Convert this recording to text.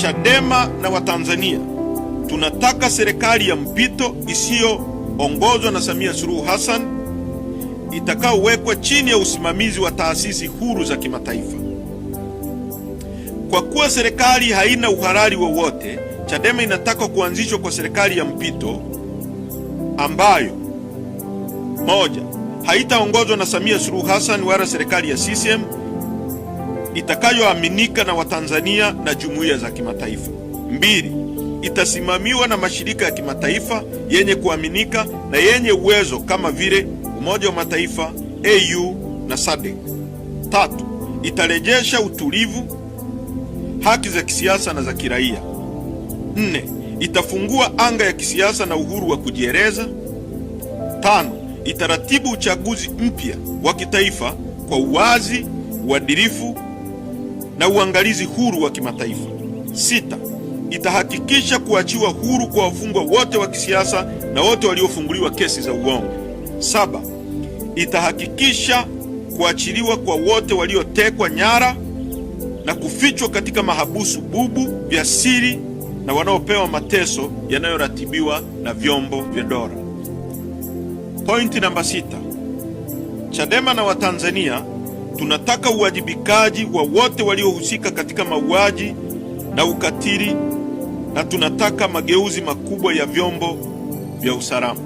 Chadema na Watanzania tunataka serikali ya mpito isiyoongozwa na Samia Suluhu Hassan itakaowekwa chini ya usimamizi wa taasisi huru za kimataifa. Kwa kuwa serikali haina uhalali wowote, Chadema inataka kuanzishwa kwa serikali ya mpito ambayo: moja, haitaongozwa na Samia Suluhu Hassan wala serikali ya CCM, itakayoaminika na Watanzania na jumuiya za kimataifa. Mbili, itasimamiwa na mashirika ya kimataifa yenye kuaminika na yenye uwezo kama vile Umoja wa Mataifa, AU na SADC. Tatu, itarejesha utulivu, haki za kisiasa na za kiraia. Nne, itafungua anga ya kisiasa na uhuru wa kujieleza. Tano, itaratibu uchaguzi mpya wa kitaifa kwa uwazi, uadilifu na uangalizi huru wa kimataifa. Sita, itahakikisha kuachiwa huru kwa wafungwa wote wa kisiasa na wote waliofunguliwa kesi za uongo. Saba, itahakikisha kuachiliwa kwa wote waliotekwa nyara na kufichwa katika mahabusu bubu vya siri na wanaopewa mateso yanayoratibiwa na vyombo vya dola. Pointi namba 6. Chadema na Watanzania tunataka uwajibikaji wa wote waliohusika katika mauaji na ukatili, na tunataka mageuzi makubwa ya vyombo vya usalama.